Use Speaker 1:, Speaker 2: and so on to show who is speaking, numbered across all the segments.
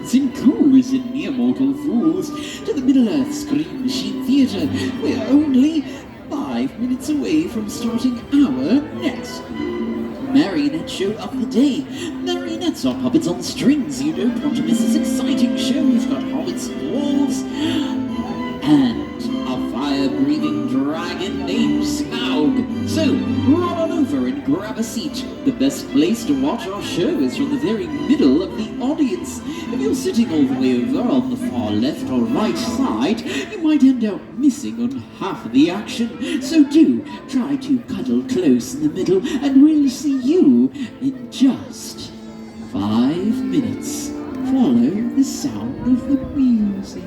Speaker 1: and coos and mere mortal fools to the Middle-earth Screen Machine Theatre. We're only 5 minutes away from starting our next Marinette show of the day. Marinettes are puppets on strings. You don't want to miss this exciting show. We've got hobbits and dwarves and a fire-breathing dragon named Smaug. So, run on over and grab a seat. The best place to watch our show is from the very middle of the audience. If you're sitting all the way over on the far left or right side, you might end up missing on half of the action. So do try to cuddle close in the middle, and we'll see you in just 5 minutes. Follow the sound of the music.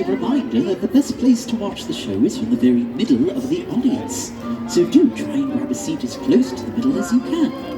Speaker 1: Reminder that the best place to watch the show is from the very middle of the audience. So do try and grab a seat as close to the middle as you can.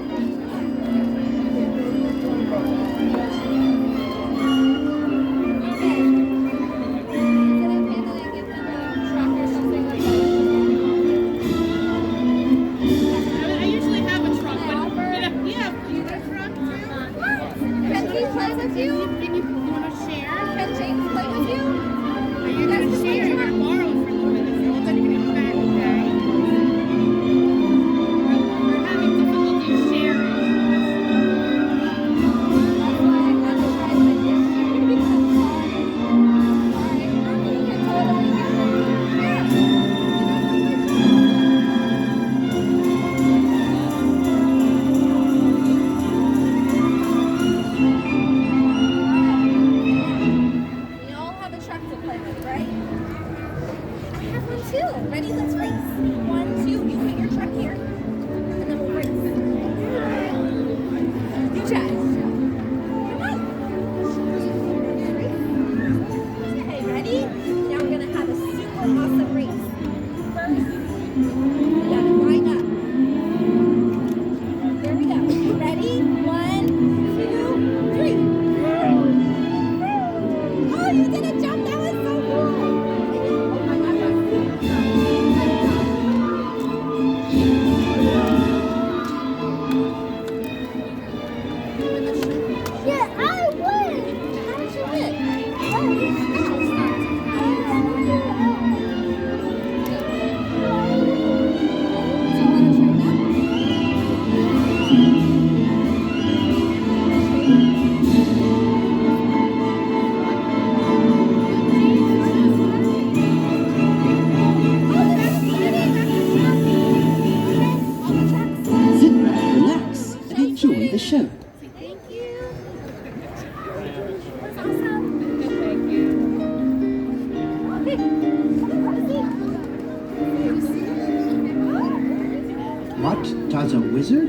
Speaker 2: as a wizard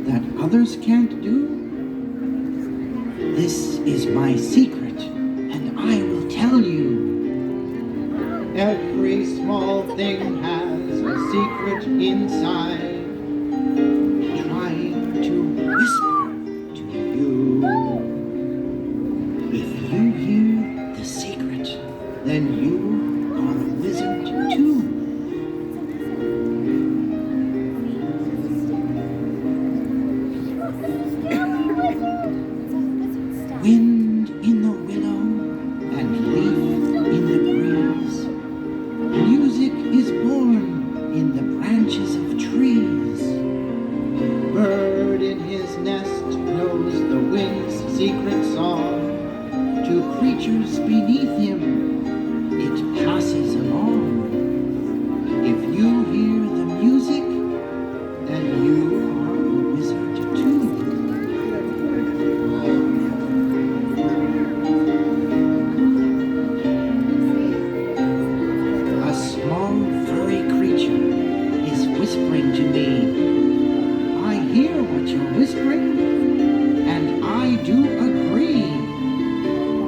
Speaker 2: that others can't do? This is my secret, and I will tell you. Every small thing has a secret inside, trying to whisper to you. If you hear the secret, then you are a wizard too. Wind in the willow and leaf in the breeze. Music is born in the branches of trees. Bird in his nest knows the wind's secret song. To creatures beneath him, it passes along. If you hear the music, then you are a wizard too. A small furry creature is whispering to me. I hear what you're whispering, and I do agree.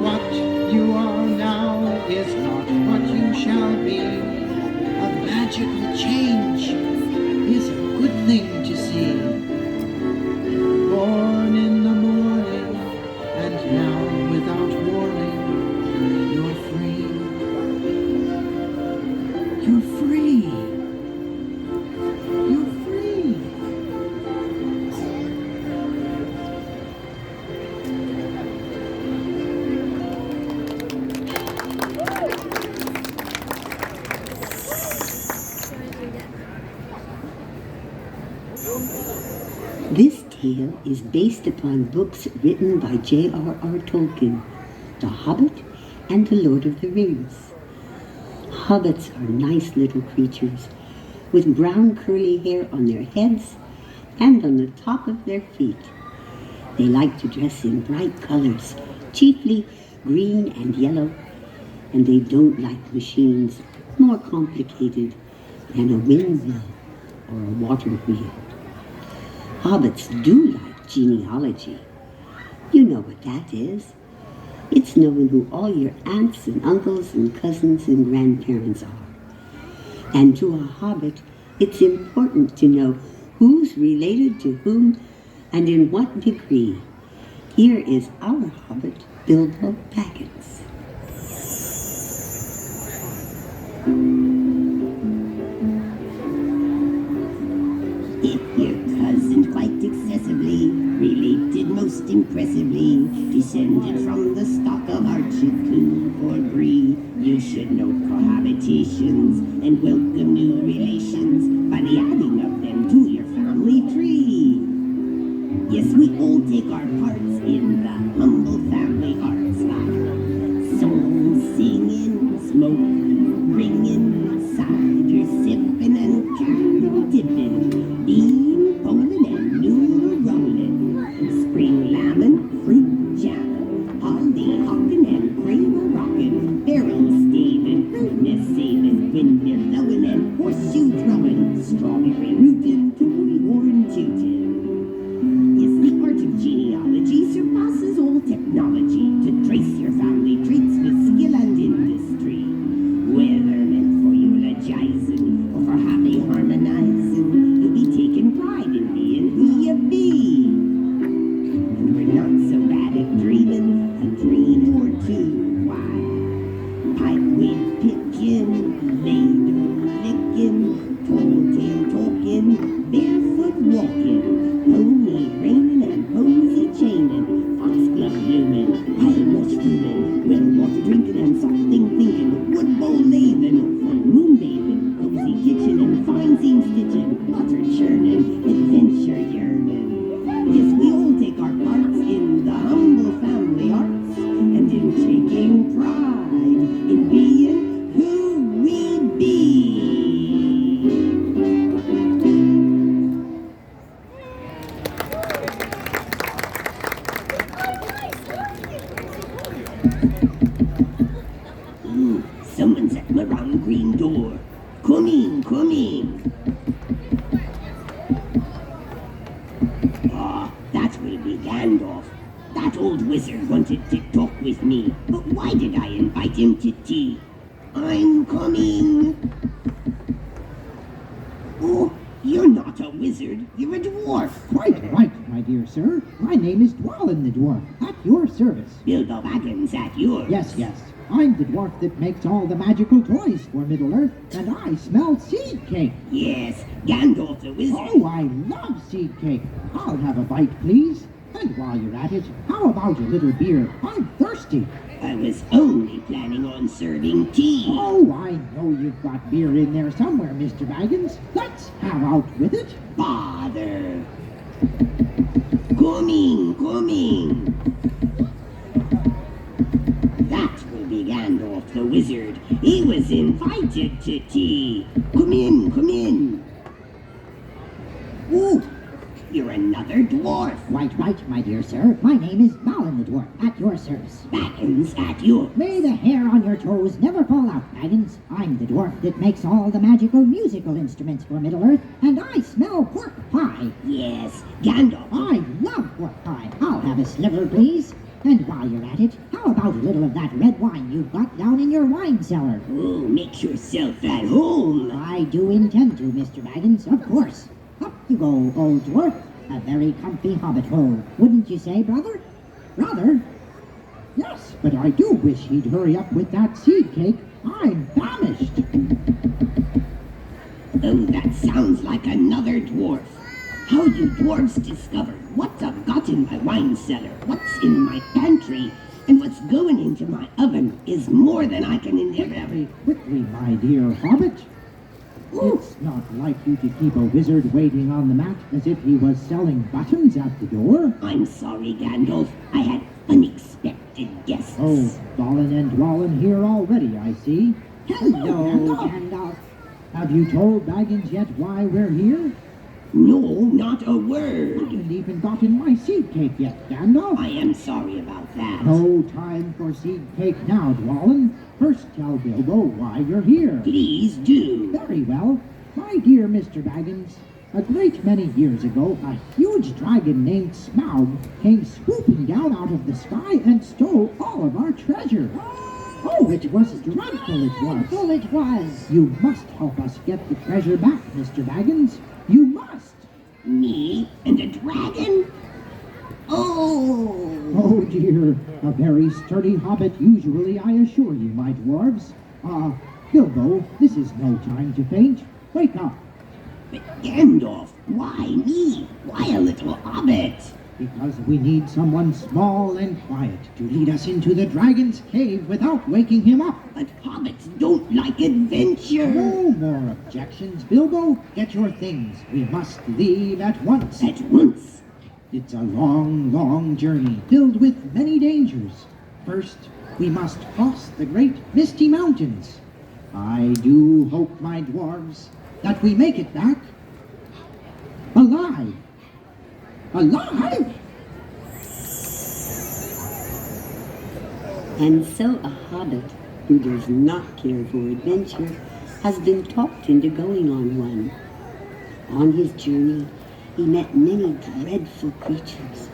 Speaker 2: What you are now is not what you shall be. A magical change is a good thing to see. Born in the morning, and now without warning, you're free. You're free. You're free.
Speaker 3: This tale is based upon books written by J.R.R. Tolkien, The Hobbit and The Lord of the Rings. Hobbits are nice little creatures with brown curly hair on their heads and on the top of their feet. They like to dress in bright colors, chiefly green and yellow, and they don't like machines more complicated than a windmill or a water wheel. Hobbits do like genealogy. You know what that is. It's knowing who all your aunts and uncles and cousins and grandparents are. And to a hobbit, it's important to know who's related to whom and in what degree. Here is our hobbit, Bilbo Baggins.
Speaker 4: If your cousin quite excessively, related most impressively, descended from the stock of Archie or Bree, you should note cohabitations and welcome new relations by the adding of them to your family tree. Yes, we all take our parts in the humble family arts, like song singing, smoke ringing, cider sipping and candle tipping, bean pulling and noodle rolling, spring lambing, fruit jamming, holly hawking and cradle rocking, barrel staving, nest saving, windmill blowing and horseshoe throwing, strawberry rooting, toy horn tooting. Yes, the art of genealogy surpasses all technology to trace your family traits with skill and industry. Whether meant for eulogizing or for happy harmonizing, you'll be taking pride in being who you be. And we're not so bad at dreaming a dream or two. Why? Pipeweed picking, ladle licking, tall tale talking, barefoot walking, pony raining and posy chaining, foxglove blooming, pile mushrooming, well water drinking and something thinking, wood bowl laving, full moon bathing, cozy kitchen and fine seam stitching, butter churning, adventure yearning. Yes, we all take our parts in the humble family arts and in taking pride in being who we be. Someone's at my round green door. Come in, come in. Gandalf. That old wizard wanted to talk with me, but why did I invite him to tea? I'm coming. Oh, you're not a wizard, you're a dwarf.
Speaker 2: Quite right, my dear sir. My name is Dwalin the dwarf, at your service.
Speaker 4: Bilbo Baggins at yours.
Speaker 2: Yes, yes. I'm the dwarf that makes all the magical toys for Middle-earth, and I smell seed cake.
Speaker 4: Yes, Gandalf the wizard.
Speaker 2: Oh, I love seed cake. I'll have a bite, please. And while you're at it, how about a little beer? I'm thirsty.
Speaker 4: I was only planning on serving tea.
Speaker 2: Oh, I know you've got beer in there somewhere, Mr. Baggins. Let's have out with it.
Speaker 4: Bother. Coming. That will be Gandalf the wizard. He was invited to tea. Come in. Ooh, you're another dwarf.
Speaker 5: Right, my dear sir. My name is Balin the dwarf, at your service.
Speaker 4: Baggins at yours.
Speaker 5: May the hair on your toes never fall out, Baggins. I'm the dwarf that makes all the magical musical instruments for Middle-earth, and I smell pork pie.
Speaker 4: Yes, Gandalf.
Speaker 5: I love pork pie. I'll have a sliver, please. And while you're at it, how about a little of that red wine you've got down in your wine cellar?
Speaker 4: Oh, make yourself at home.
Speaker 5: I do intend to, Mr. Baggins, of course. Up you go, old dwarf. A very comfy hobbit hole, wouldn't you say, brother? Brother?
Speaker 2: Yes, but I do wish he'd hurry up with that seed cake. I'm famished.
Speaker 4: Oh, that sounds like another dwarf. How you dwarves discover what I've got in my wine cellar, what's in my pantry, and what's going into my oven is more than I can endeavor.
Speaker 2: Quickly, my dear hobbit. It's not like you to keep a wizard waiting on the mat as if he was selling buttons at the door.
Speaker 4: I'm sorry, Gandalf. I had unexpected guests.
Speaker 2: Oh, Balin and Dwalin here already, I see.
Speaker 5: Hello, Gandalf.
Speaker 2: Have you told Baggins yet why we're here?
Speaker 4: No, not a word.
Speaker 2: Haven't even gotten my seed cake yet, Gandalf.
Speaker 4: I am sorry about that.
Speaker 2: No time for seed cake now, Dwalin. First tell Bilbo why you're here.
Speaker 4: Please do.
Speaker 2: Very well. My dear Mr. Baggins, a great many years ago, a huge dragon named Smaug came swooping down out of the sky and stole all of our treasure. Oh, it was dreadful, it was.
Speaker 5: Dreadful it was.
Speaker 2: You must help us get the treasure back, Mr. Baggins. You must.
Speaker 4: Me and a dragon? Oh!
Speaker 2: Oh dear, a very sturdy hobbit usually, I assure you, my dwarves. Bilbo, this is no time to faint. Wake up.
Speaker 4: But Gandalf, why me? Why a little hobbit?
Speaker 2: Because we need someone small and quiet to lead us into the dragon's cave without waking him up.
Speaker 4: But hobbits don't like adventure.
Speaker 2: No more objections, Bilbo. Get your things. We must leave at once.
Speaker 4: At once.
Speaker 2: It's a long, long journey filled with many dangers. First, we must cross the great misty mountains. I do hope, my dwarves, that we make it back alive. Alive!
Speaker 3: And so a hobbit who does not care for adventure has been talked into going on one. On his journey, he met many dreadful creatures,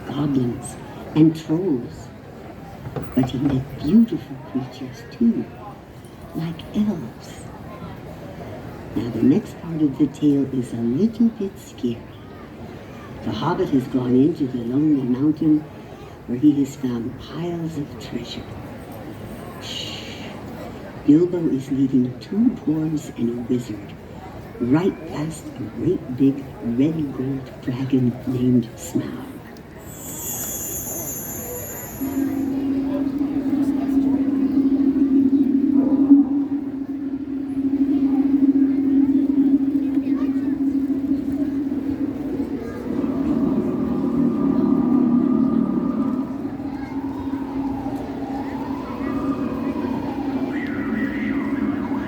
Speaker 3: goblins and trolls. But he met beautiful creatures too, like elves. Now the next part of the tale is a little bit scary. The hobbit has gone into the lonely mountain where he has found piles of treasure. Shh. Bilbo is leading 2 dwarves and a wizard right past a great big red gold dragon named Smaug.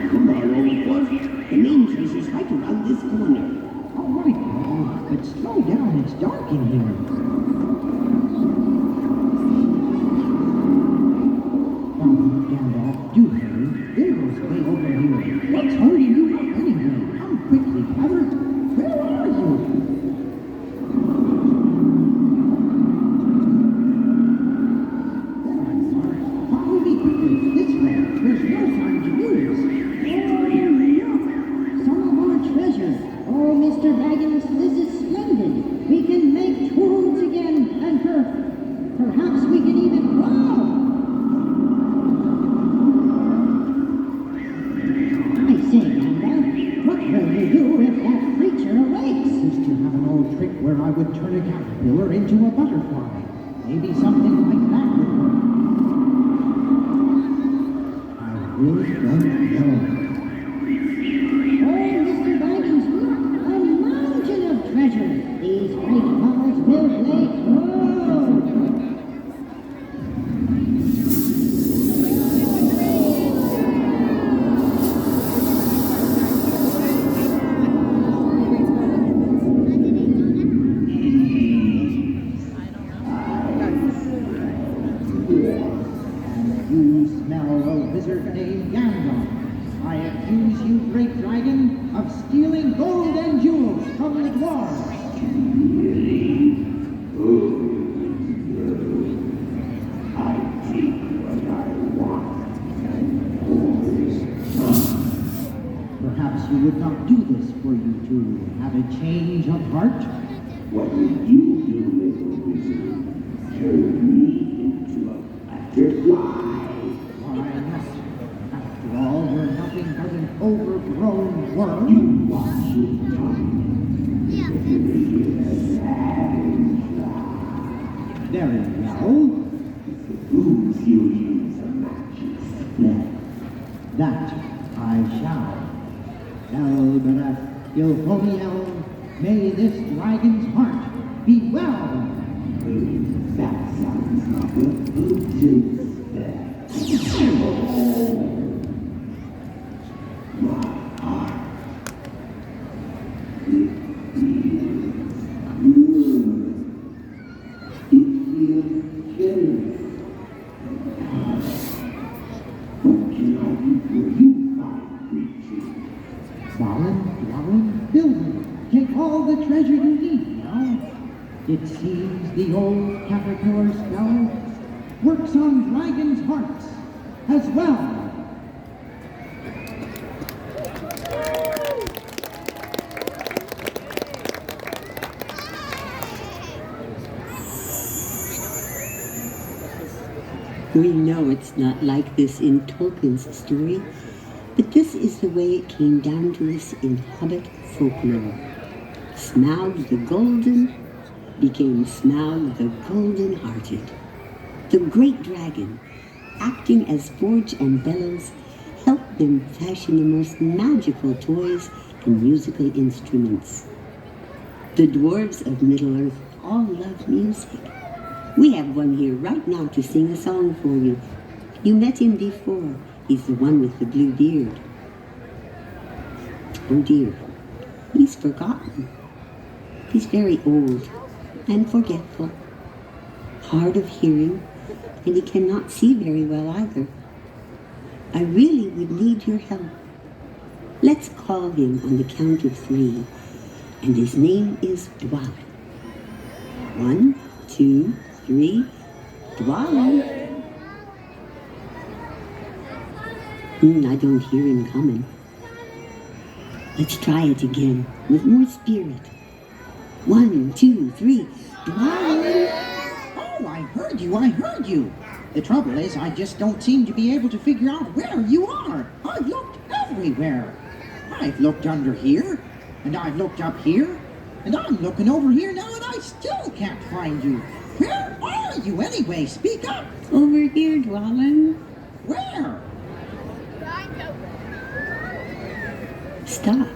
Speaker 4: Come on, old dwarf. The main treasure's right around this corner.
Speaker 2: All right, Bilbo, but slow down. It's dark in here. Gandalf, do hurry. Bilbo's way over here. What's holding you up anyway? Come quickly, brother. Where are you?
Speaker 5: there's no time to lose. Some of our treasure. Oh, Mr. Baggins, this is splendid. We can make tools again, and perhaps we can even... Whoa! I say, Ganda, what will you do if that creature awakes?
Speaker 2: Used to have an old trick where I would turn a caterpillar into a butterfly. Maybe something like that would work. I really don't know.
Speaker 5: Oh, Mr. Baggins, look! A mountain of treasure! These great balls will lay close!
Speaker 2: You smell a wizard named Gandalf. I accuse you, great dragon, of stealing gold and jewels from the dwarves. Perhaps you would not do this for you to have a change of heart?
Speaker 6: What did you do, little wizard? Turn me into a butterfly?
Speaker 2: Why not? After all, you're nothing but an overgrown worm.
Speaker 6: You watch your tongue.
Speaker 2: Very well.
Speaker 6: Who's you use a magic spell?
Speaker 2: That I shall. Elbereth, Ilphoniel, may this dragon's heart be well.
Speaker 6: That sounds like a good spell. My heart. It feels generous. What can I do for you, fine creature?
Speaker 2: Dwalin, building. Take all the treasure you need now. It seems the old caterpillar spell works on dragons' hearts as well.
Speaker 3: We know it's not like this in Tolkien's story, but this is the way it came down to us in Hobbit folklore. Smaug the Golden became Smaug the Golden-Hearted. The great dragon, acting as forge and bellows, helped them fashion the most magical toys and musical instruments. The dwarves of Middle-earth all love music. We have one here right now to sing a song for you. You met him before. He's the one with the blue beard. Oh dear, he's forgotten. He's very old and forgetful, hard of hearing, and he cannot see very well either. I really would need your help. Let's call him on the count of 3, and his name is Dwalin. 1, 2, 3, Dwalin. I don't hear him coming. Let's try it again with more spirit. 1, 2, 3, Dwalin.
Speaker 2: Oh, I heard you. The trouble is, I just don't seem to be able to figure out where you are. I've looked everywhere. I've looked under here, and I've looked up here, and I'm looking over here now, and I still can't find you. Where are you anyway? Speak up.
Speaker 3: Over here, Dwalin.
Speaker 2: Where?
Speaker 3: Stop.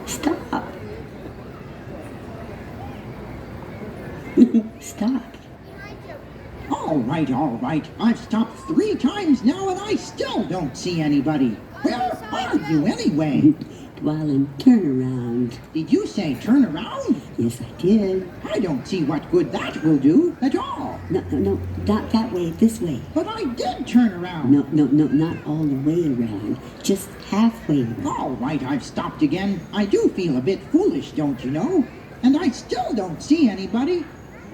Speaker 3: Stop. Stop.
Speaker 2: All right. I've stopped 3 times now, and I still don't see anybody. Where are you anyway?
Speaker 3: Dwalin, turn around.
Speaker 2: Did you say turn around?
Speaker 3: Yes, I did.
Speaker 2: I don't see what good that will do at all.
Speaker 3: No, not that way, this way.
Speaker 2: But I did turn around.
Speaker 3: No, not all the way around. Just halfway around.
Speaker 2: All right, I've stopped again. I do feel a bit foolish, don't you know? And I still don't see anybody.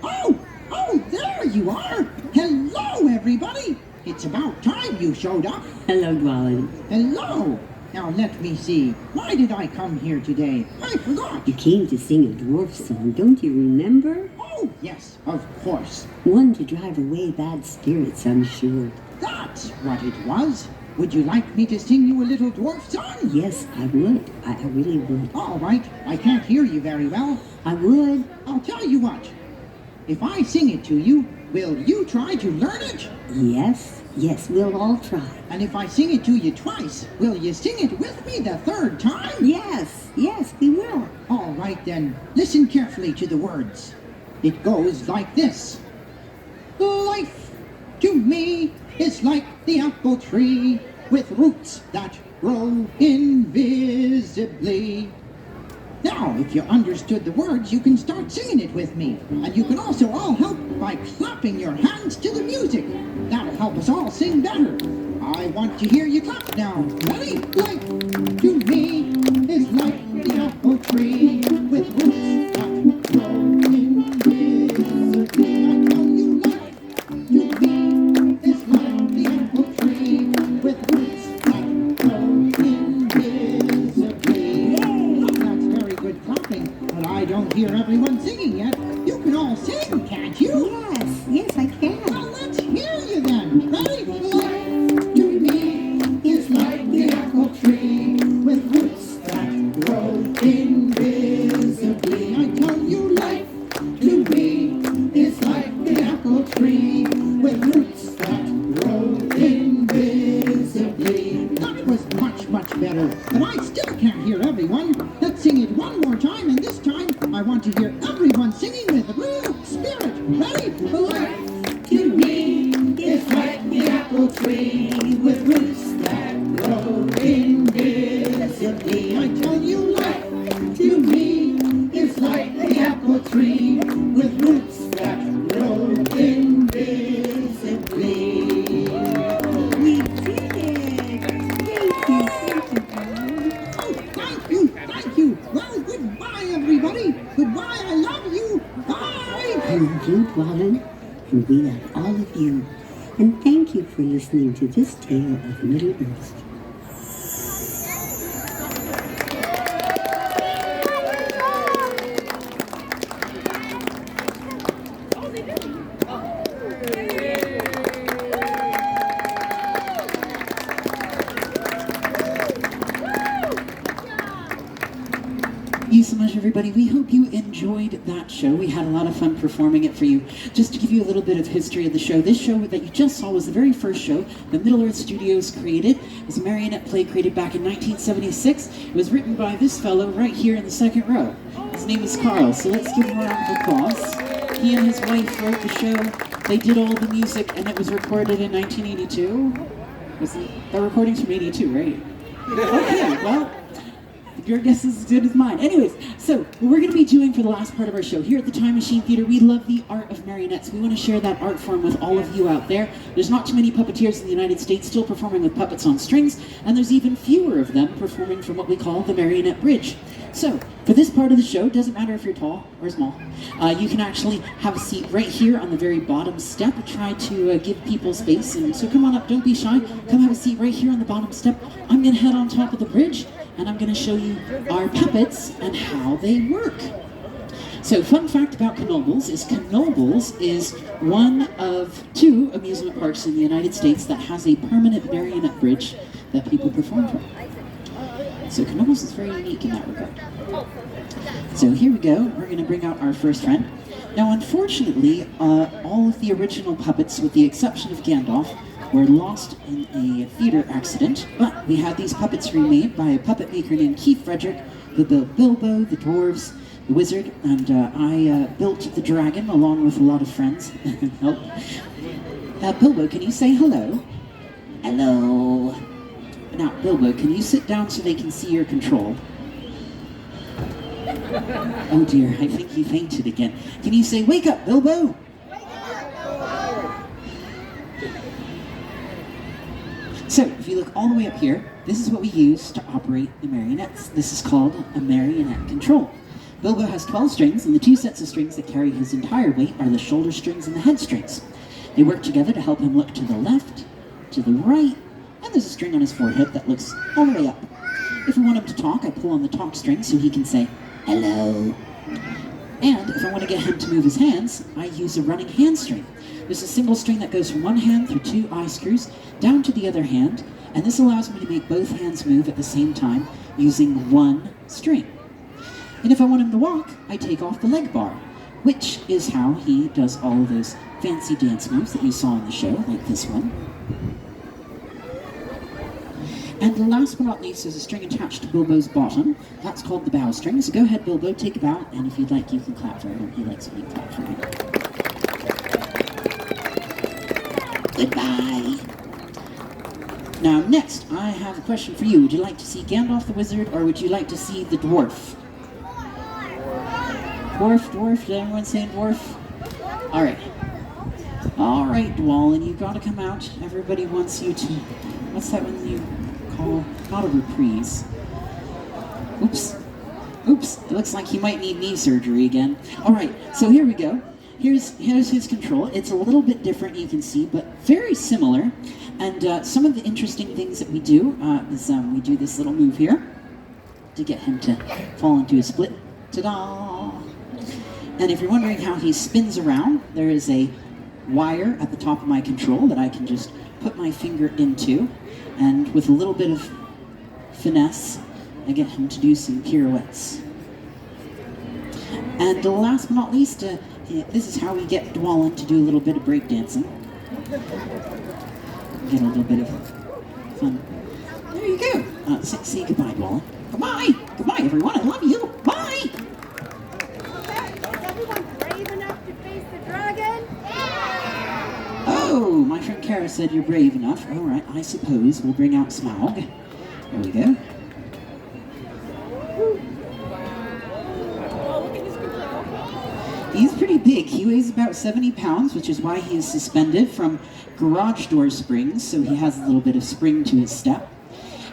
Speaker 2: Oh, there you are. Hello, everybody. It's about time you showed up.
Speaker 3: Hello, Dwalin.
Speaker 2: Hello. Now let me see. Why did I come here today? I forgot.
Speaker 3: You came to sing a dwarf song, don't you remember?
Speaker 2: Oh, yes, of course.
Speaker 3: One to drive away bad spirits, I'm sure.
Speaker 2: That's what it was. Would you like me to sing you a little dwarf song?
Speaker 3: Yes, I would. I really would.
Speaker 2: All right. I can't hear you very well.
Speaker 3: I would.
Speaker 2: I'll tell you what. If I sing it to you, will you try to learn it?
Speaker 3: Yes, we'll all try.
Speaker 2: And if I sing it to you twice, will you sing it with me the third time?
Speaker 3: Yes, we will.
Speaker 2: All right then. Listen carefully to the words. It goes like this. Life to me is like the apple tree with roots that grow invisibly. Now, if you understood the words, you can start singing it with me. And you can also all help by clapping your hands to the music. That'll help us all sing better. I want to hear you clap now. Ready? Life to me is like the apple tree with roots that grow invisibly. I tell you, life to me is like the apple tree with roots that grow invisibly. That's very good clapping, but I don't hear everyone singing yet. You can all sing, can't you?
Speaker 3: Yes, I can.
Speaker 2: Well, let's hear you then. Ready? Life to me is like the apple tree with roots that grow invisibly. I tell you, life to me is like the apple tree with roots that grow invisibly. That was much better, but I still can't hear everyone. Let's sing it one more time, and this time I want to hear everyone singing with real spirit. Ready? Life to me is like the apple tree with roots that grow invisibly. I tell you, life to me is like the apple tree with roots that grow invisibly.
Speaker 3: We did it! Thank you.
Speaker 2: Thank you. Well, goodbye, everybody. Goodbye. I love you. Bye.
Speaker 3: I love you, Dwalin, and we love all of you. And thank you for listening to this tale of Middle-earth.
Speaker 1: Thank you so much, everybody. We hope you enjoyed that show. We had a lot of fun performing it for you. Just to give you a little bit of history of the show, this show that you just saw was the very first show that Middle-earth Studios created. It was a marionette play created back in 1976. It was written by this fellow right here in the second row. His name is Carl, so let's give him a round of applause. He and his wife wrote the show. They did all the music, and it was recorded in 1982. The recording's from 82, right? Okay, well, your guess is as good as mine. Anyways, so what we're going to be doing for the last part of our show here at the Time Machine Theater, we love the art of marionettes. We want to share that art form with all of you out there. There's not too many puppeteers in the United States still performing with puppets on strings, and there's even fewer of them performing from what we call the marionette bridge. So, for this part of the show, doesn't matter if you're tall or small, you can actually have a seat right here on the very bottom step. Try to give people space, and so come on up, don't be shy. Come have a seat right here on the bottom step. I'm going to head on top of the bridge, and I'm going to show you our puppets and how they work. So, fun fact about Knoebels is one of 2 amusement parks in the United States that has a permanent marionette bridge that people perform from. So Knoebels is very unique in that regard. So here we go. We're going to bring out our first friend. Now, unfortunately, all of the original puppets, with the exception of Gandalf, were lost in a theater accident. But we had these puppets remade by a puppet maker named Keith Frederick, who built Bilbo, the dwarves, the wizard, and I built the dragon along with a lot of friends. Help. Bilbo, can you say hello? Hello. Now, Bilbo, can you sit down so they can see your control? Oh dear, I think he fainted again. Can you say, wake up, Bilbo? So, if you look all the way up here, this is what we use to operate the marionettes. This is called a marionette control. Bilbo has 12 strings, and the 2 sets of strings that carry his entire weight are the shoulder strings and the head strings. They work together to help him look to the left, to the right, and there's a string on his forehead that looks all the way up. If I want him to talk, I pull on the talk string so he can say, hello. And if I want to get him to move his hands, I use a running hand string. There's a single string that goes from one hand through 2 eye screws down to the other hand, and this allows me to make both hands move at the same time using one string. And if I want him to walk, I take off the leg bar, which is how he does all of those fancy dance moves that you saw in the show, like this one. And last but not least, there's a string attached to Bilbo's bottom. That's called the bow string. So go ahead, Bilbo, take a bow, and if you'd like, you can clap for him. He likes being clapped for him. Goodbye. Now, next, I have a question for you. Would you like to see Gandalf the Wizard, or would you like to see the dwarf? Dwarf, did everyone say dwarf? Alright, Dwalin, you've got to come out. Everybody wants you to, what's that one you call, not a reprise. Oops, it looks like he might need knee surgery again. Alright, so here we go. Here's his control. It's a little bit different, you can see, but very similar. And some of the interesting things that we do is we do this little move here to get him to fall into a split. Ta-da! And if you're wondering how he spins around, there is a wire at the top of my control that I can just put my finger into, and with a little bit of finesse, I get him to do some pirouettes. And last but not least, this is how we get Dwalin to do a little bit of breakdancing. Get a little bit of fun. There you go. Say goodbye, Dwalin. Goodbye, everyone. I love you. Bye. Oh, my friend Kara said you're brave enough. All right, I suppose we'll bring out Smaug. There we go. He's pretty big. He weighs about 70 pounds, which is why he is suspended from garage door springs, so he has a little bit of spring to his step.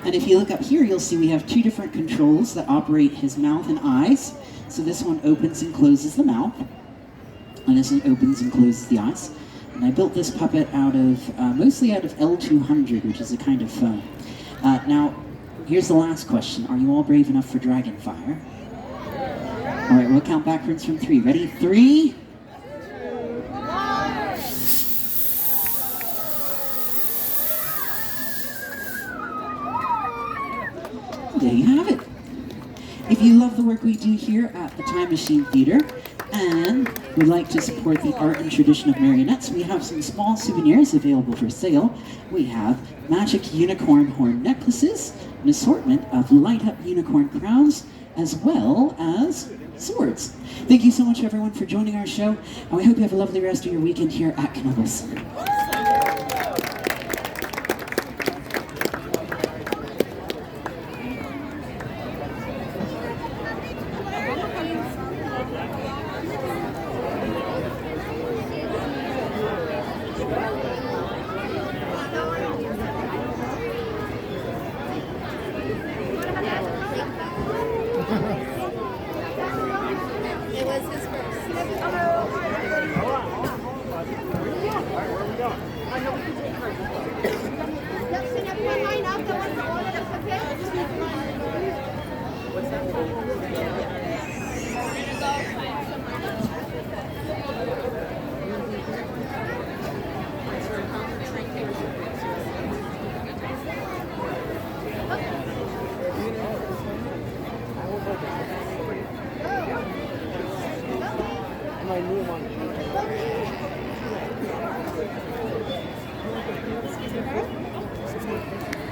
Speaker 1: And if you look up here, you'll see we have 2 different controls that operate his mouth and eyes. So this one opens and closes the mouth, and this one opens and closes the eyes. And I built this puppet out of, mostly out of L200, which is a kind of foam. Now, here's the last question. Are you all brave enough for Dragonfire? All right, we'll count backwards from 3. Ready? 3. There you have it. If you love the work we do here at the Time Machine Theater and would like to support the art and tradition of marionettes, we have some small souvenirs available for sale. We have magic unicorn horn necklaces, an assortment of light-up unicorn crowns, as well as swords. Thank you so much, everyone, for joining our show, and we hope you have a lovely rest of your weekend here at Knoebels.
Speaker 7: It was his first. Can everyone line up? The ones that ordered us, okay? Just need to line up. What's that?
Speaker 8: My new one.
Speaker 7: Excuse me.